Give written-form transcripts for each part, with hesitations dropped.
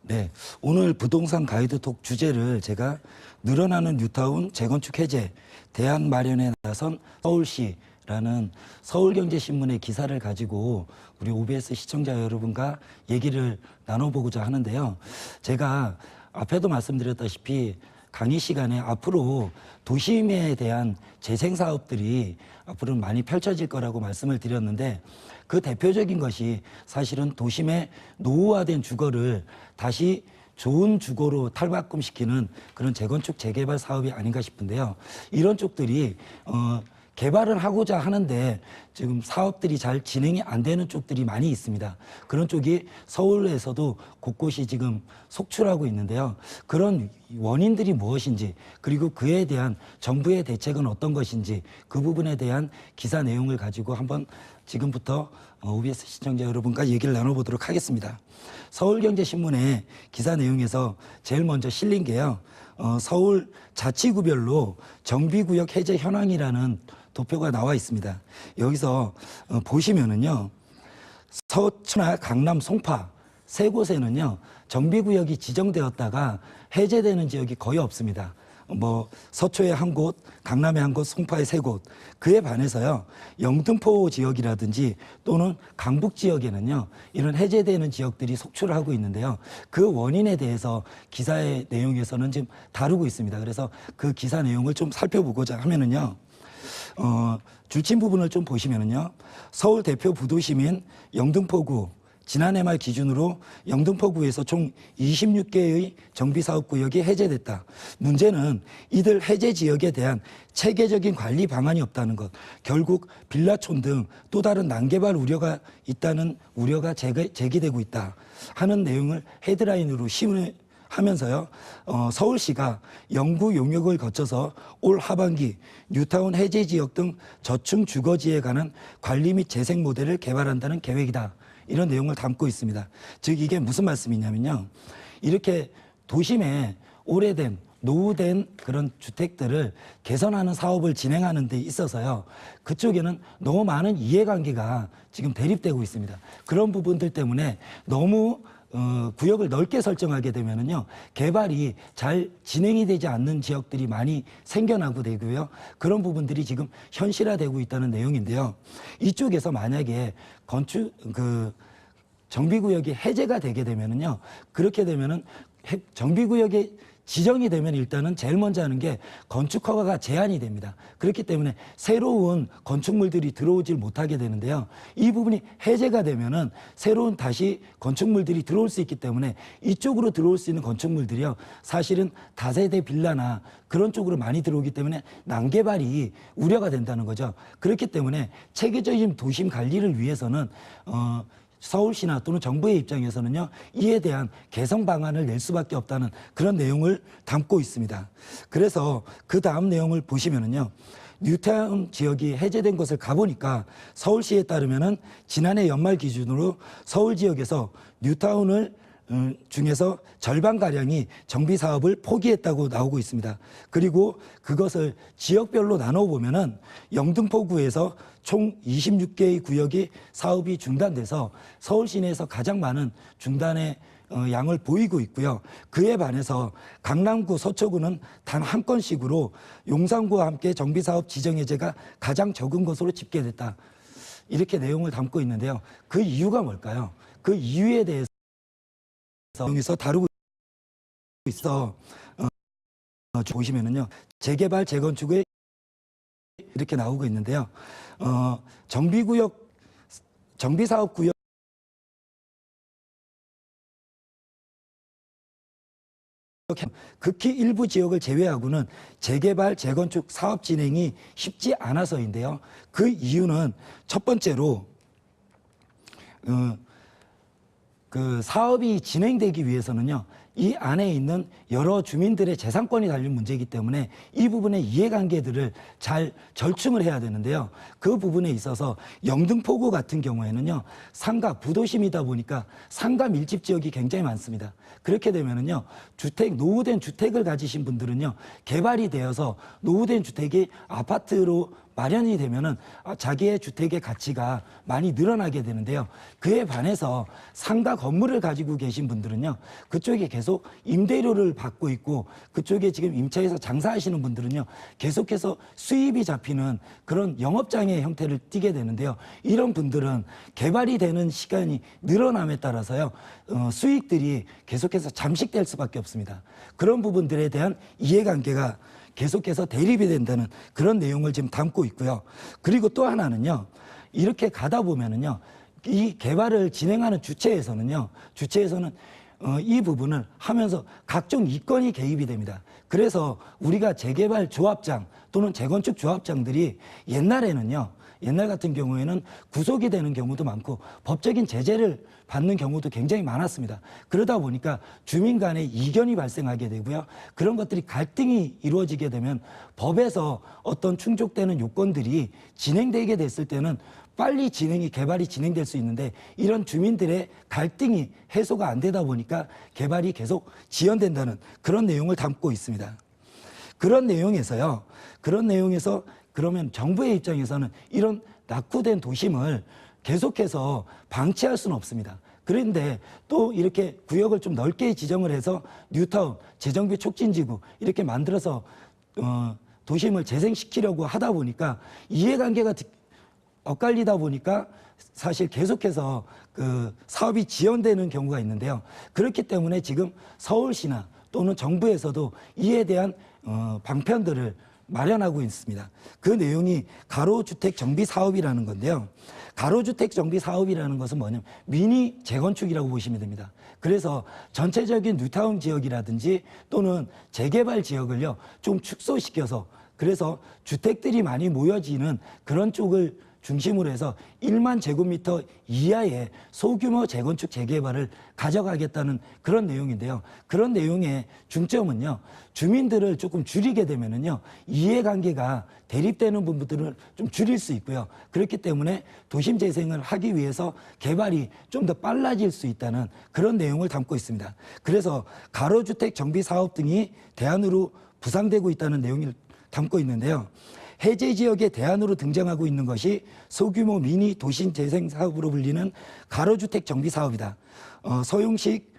네, 오늘 부동산 가이드톡 주제를 제가 늘어나는 뉴타운 재건축 해제, 대안 마련에 나선 서울시라는 서울경제신문의 기사를 가지고 우리 OBS 시청자 여러분과 얘기를 나눠보고자 하는데요. 제가 앞에도 말씀드렸다시피 강의 시간에 앞으로 도심에 대한 재생 사업들이 앞으로는 많이 펼쳐질 거라고 말씀을 드렸는데, 그 대표적인 것이 사실은 도심의 노후화된 주거를 다시 좋은 주거로 탈바꿈시키는 그런 재건축 재개발 사업이 아닌가 싶은데요. 이런 쪽들이 개발을 하고자 하는데 지금 사업들이 잘 진행이 안 되는 쪽들이 많이 있습니다. 그런 쪽이 서울에서도 곳곳이 지금 속출하고 있는데요. 그런 원인들이 무엇인지, 그리고 그에 대한 정부의 대책은 어떤 것인지, 그 부분에 대한 기사 내용을 가지고 한번 지금부터 OBS 시청자 여러분과 얘기를 나눠보도록 하겠습니다. 서울경제신문의 기사 내용에서 제일 먼저 실린 게요. 서울 자치구별로 정비구역 해제 현황이라는 도표가 나와 있습니다. 여기서 보시면은요, 서초나 강남, 송파 세 곳에는요 정비구역이 지정되었다가 해제되는 지역이 거의 없습니다. 서초에 한 곳, 강남에 한 곳, 송파에 세 곳. 그에 반해서요, 영등포 지역이라든지 또는 강북 지역에는요, 이런 해제되는 지역들이 속출을 하고 있는데요. 그 원인에 대해서 기사의 내용에서는 지금 다루고 있습니다. 그래서 그 기사 내용을 좀 살펴보고자 하면은요, 줄친 부분을 좀 보시면은요, 서울 대표 부도심인 영등포구, 지난해 말 기준으로 영등포구에서 총 26개의 정비사업구역이 해제됐다. 문제는 이들 해제 지역에 대한 체계적인 관리 방안이 없다는 것, 결국 빌라촌 등 또 다른 난개발 우려가 있다는 우려가 제기되고 있다 하는 내용을 헤드라인으로 하면서요, 서울시가 영구 용역을 거쳐서 올 하반기 뉴타운 해제 지역 등 저층 주거지에 관한 관리 및 재생 모델을 개발한다는 계획이다. 이런 내용을 담고 있습니다. 즉 이게 무슨 말씀이냐면요, 이렇게 도심에 오래된 노후된 그런 주택들을 개선하는 사업을 진행하는 데 있어서요, 그쪽에는 너무 많은 이해관계가 지금 대립되고 있습니다. 그런 부분들 때문에 너무 구역을 넓게 설정하게 되면은요, 개발이 잘 진행이 되지 않는 지역들이 많이 생겨나고 되고요. 그런 부분들이 지금 현실화되고 있다는 내용인데요. 이쪽에서 만약에 정비구역이 해제가 되게 되면은요, 그렇게 되면은 정비구역에 지정이 되면 일단은 제일 먼저 하는 게 건축 허가가 제한이 됩니다. 그렇기 때문에 새로운 건축물들이 들어오질 못하게 되는데요. 이 부분이 해제가 되면은 새로운 다시 건축물들이 들어올 수 있기 때문에 이쪽으로 들어올 수 있는 건축물들이요, 사실은 다세대 빌라나 그런 쪽으로 많이 들어오기 때문에 난개발이 우려가 된다는 거죠. 그렇기 때문에 체계적인 도심 관리를 위해서는 서울시나 또는 정부의 입장에서는요, 이에 대한 개선 방안을 낼 수밖에 없다는 그런 내용을 담고 있습니다. 그래서 그 다음 내용을 보시면은요, 뉴타운 지역이 해제된 것을 가보니까 서울시에 따르면은 지난해 연말 기준으로 서울 지역에서 뉴타운을 중에서 절반가량이 정비사업을 포기했다고 나오고 있습니다. 그리고 그것을 지역별로 나눠보면은 영등포구에서 총 26개의 구역이 사업이 중단돼서 서울 시내에서 가장 많은 중단의 양을 보이고 있고요. 그에 반해서 강남구, 서초구는 단 한 건씩으로 용산구와 함께 정비사업 지정 해제가 가장 적은 것으로 집계됐다. 이렇게 내용을 담고 있는데요. 그 이유가 뭘까요? 그 이유에 대해서 여기서 다루고 있어. 보시면은요, 재개발 재건축에 이렇게 나오고 있는데요. 정비사업구역 극히 일부 지역을 제외하고는 재개발 재건축 사업 진행이 쉽지 않아서인데요. 그 이유는 첫 번째로 그 사업이 진행되기 위해서는요, 이 안에 있는 여러 주민들의 재산권이 달린 문제이기 때문에 이 부분의 이해관계들을 잘 절충을 해야 되는데요. 그 부분에 있어서 영등포구 같은 경우에는요, 상가 부도심이다 보니까 상가 밀집 지역이 굉장히 많습니다. 그렇게 되면은요, 노후된 주택을 가지신 분들은요, 개발이 되어서 노후된 주택이 아파트로 마련이 되면은 자기의 주택의 가치가 많이 늘어나게 되는데요. 그에 반해서 상가 건물을 가지고 계신 분들은요, 그쪽에 계속 임대료를 받고 있고 그쪽에 지금 임차해서 장사하시는 분들은요, 계속해서 수입이 잡히는 그런 영업장의 형태를 띠게 되는데요. 이런 분들은 개발이 되는 시간이 늘어남에 따라서요, 수익들이 계속해서 잠식될 수밖에 없습니다. 그런 부분들에 대한 이해관계가 계속해서 대립이 된다는 그런 내용을 지금 담고 있고요. 그리고 또 하나는요, 이렇게 가다 보면은요, 이 개발을 진행하는 주체에서는 이 부분을 하면서 각종 이권이 개입이 됩니다. 그래서 우리가 재개발 조합장 또는 재건축 조합장들이 옛날 같은 경우에는 구속이 되는 경우도 많고 법적인 제재를 받는 경우도 굉장히 많았습니다. 그러다 보니까 주민 간의 이견이 발생하게 되고요. 그런 것들이 갈등이 이루어지게 되면 법에서 어떤 충족되는 요건들이 진행되게 됐을 때는 빨리 개발이 진행될 수 있는데 이런 주민들의 갈등이 해소가 안 되다 보니까 개발이 계속 지연된다는 그런 내용을 담고 있습니다. 그런 내용에서 그러면 정부의 입장에서는 이런 낙후된 도심을 계속해서 방치할 수는 없습니다. 그런데 또 이렇게 구역을 좀 넓게 지정을 해서 뉴타운, 재정비 촉진지구 이렇게 만들어서 도심을 재생시키려고 하다 보니까 이해관계가 엇갈리다 보니까 사실 계속해서 그 사업이 지연되는 경우가 있는데요. 그렇기 때문에 지금 서울시나 또는 정부에서도 이에 대한 방편들을 마련하고 있습니다. 그 내용이 가로주택 정비 사업이라는 건데요. 가로주택 정비 사업이라는 것은 뭐냐면 미니 재건축이라고 보시면 됩니다. 그래서 전체적인 뉴타운 지역이라든지 또는 재개발 지역을요, 좀 축소시켜서 그래서 주택들이 많이 모여지는 그런 쪽을 중심으로 해서 1만 제곱미터 이하의 소규모 재건축 재개발을 가져가겠다는 그런 내용인데요. 그런 내용의 중점은요, 주민들을 조금 줄이게 되면은요, 이해관계가 대립되는 부분들을 좀 줄일 수 있고요. 그렇기 때문에 도심 재생을 하기 위해서 개발이 좀 더 빨라질 수 있다는 그런 내용을 담고 있습니다. 그래서 가로주택 정비 사업 등이 대안으로 부상되고 있다는 내용을 담고 있는데요. 해제 지역의 대안으로 등장하고 있는 것이 소규모 미니 도심 재생 사업으로 불리는 가로주택 정비 사업이다. 서용식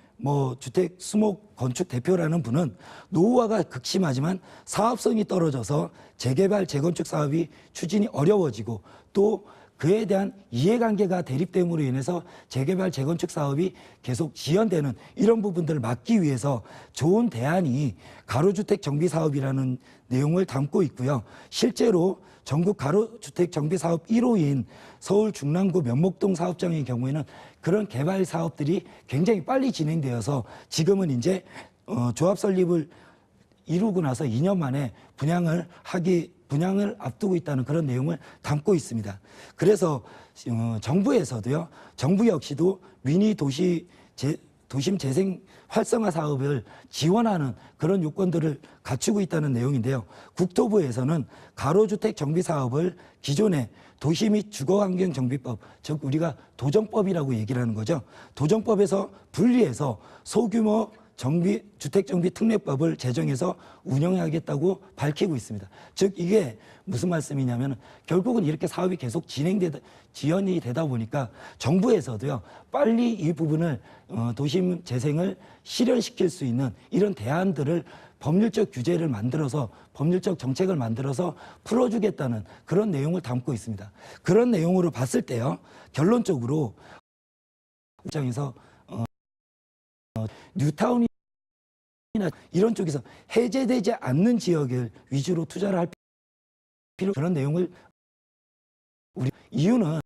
주택 수목 건축 대표라는 분은 노후화가 극심하지만 사업성이 떨어져서 재개발 재건축 사업이 추진이 어려워지고 또 그에 대한 이해관계가 대립됨으로 인해서 재개발 재건축 사업이 계속 지연되는 이런 부분들을 막기 위해서 좋은 대안이 가로주택 정비 사업이라는 내용을 담고 있고요. 실제로 전국 가로주택 정비 사업 1호인 서울 중랑구 면목동 사업장의 경우에는 그런 개발 사업들이 굉장히 빨리 진행되어서 지금은 이제 조합 설립을 이루고 나서 2년 만에 분양을 앞두고 있다는 그런 내용을 담고 있습니다. 그래서 정부 역시도 미니 도심 재생 활성화 사업을 지원하는 그런 요건들을 갖추고 있다는 내용인데요. 국토부에서는 가로주택 정비 사업을 기존의 도시 및 주거환경정비법, 즉 우리가 도정법이라고 얘기를 하는 거죠. 도정법에서 분리해서 소규모 주택정비특례법을 제정해서 운영하겠다고 밝히고 있습니다. 즉 이게 무슨 말씀이냐면 결국은 이렇게 사업이 계속 지연이 되다 보니까 정부에서도요, 빨리 이 부분을 도심 재생을 실현시킬 수 있는 이런 대안들을 법률적 규제를 만들어서 법률적 정책을 만들어서 풀어주겠다는 그런 내용을 담고 있습니다. 그런 내용으로 봤을 때요, 결론적으로 입장에서 뉴타운이나 이런 쪽에서 해제되지 않는 지역을 위주로 투자를 할 필요, 그런 내용을 이유는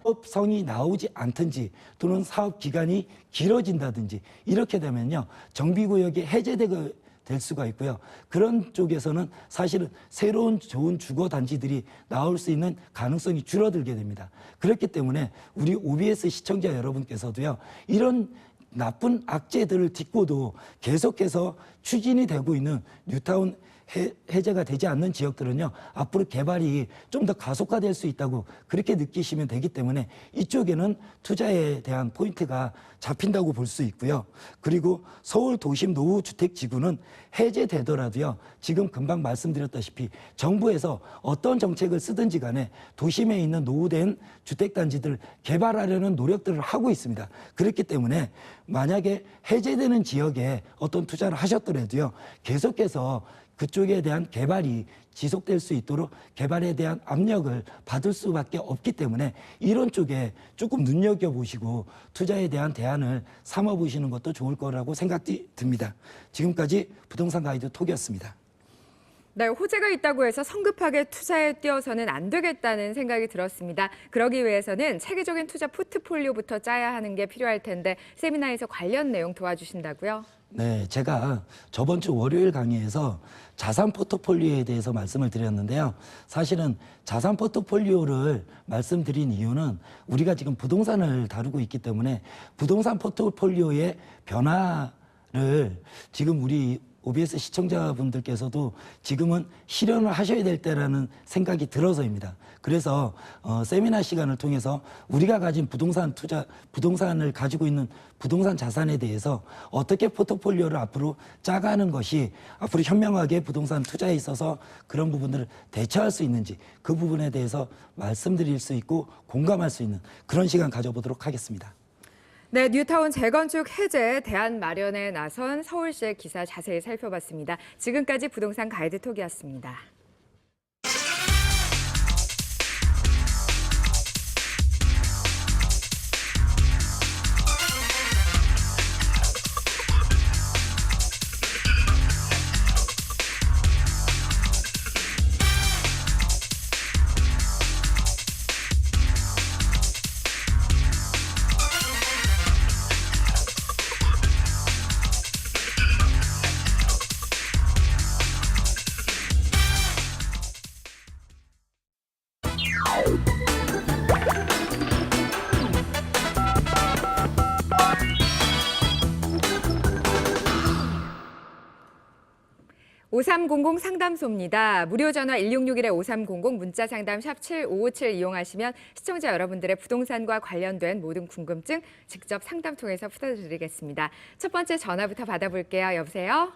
사업성이 나오지 않든지 또는 사업 기간이 길어진다든지 이렇게 되면요, 정비구역이 해제될 수가 있고요. 그런 쪽에서는 사실은 새로운 좋은 주거단지들이 나올 수 있는 가능성이 줄어들게 됩니다. 그렇기 때문에 우리 OBS 시청자 여러분께서도요, 이런 나쁜 악재들을 딛고도 계속해서 추진이 되고 있는 뉴타운 해제가 되지 않는 지역들은요, 앞으로 개발이 좀 더 가속화될 수 있다고 그렇게 느끼시면 되기 때문에 이쪽에는 투자에 대한 포인트가 잡힌다고 볼 수 있고요. 그리고 서울 도심 노후주택지구는 해제되더라도요, 지금 금방 말씀드렸다시피 정부에서 어떤 정책을 쓰든지 간에 도심에 있는 노후된 주택단지들 개발하려는 노력들을 하고 있습니다. 그렇기 때문에 만약에 해제되는 지역에 어떤 투자를 하셨더라도요, 계속해서 그쪽에 대한 개발이 지속될 수 있도록 개발에 대한 압력을 받을 수밖에 없기 때문에 이런 쪽에 조금 눈여겨보시고 투자에 대한 대안을 삼아보시는 것도 좋을 거라고 생각이 듭니다. 지금까지 부동산 가이드 톡이었습니다. 네, 호재가 있다고 해서 성급하게 투자에 뛰어서는 안 되겠다는 생각이 들었습니다. 그러기 위해서는 체계적인 투자 포트폴리오부터 짜야 하는 게 필요할 텐데 세미나에서 관련 내용 도와주신다고요? 네, 제가 저번 주 월요일 강의에서 자산 포트폴리오에 대해서 말씀을 드렸는데요. 사실은 자산 포트폴리오를 말씀드린 이유는 우리가 지금 부동산을 다루고 있기 때문에 부동산 포트폴리오의 변화를 지금 우리 OBS 시청자분들께서도 지금은 실현을 하셔야 될 때라는 생각이 들어서입니다. 그래서 세미나 시간을 통해서 우리가 가진 부동산을 가지고 있는 부동산 자산에 대해서 어떻게 포트폴리오를 앞으로 짜가는 것이 앞으로 현명하게 부동산 투자에 있어서 그런 부분들을 대처할 수 있는지 그 부분에 대해서 말씀드릴 수 있고 공감할 수 있는 그런 시간 가져보도록 하겠습니다. 네, 뉴타운 재건축 해제 대안 마련에 나선 서울시의 기사 자세히 살펴봤습니다. 지금까지 부동산 가이드 톡이었습니다. (5300) 상담소입니다. 무료 전화 1661-5300 문자 상담 샵 7557 이용하시면 시청자 여러분들의 부동산과 관련된 모든 궁금증 직접 상담 통해서 풀어드리겠습니다. 첫 번째 전화부터 받아볼게요. 여보세요?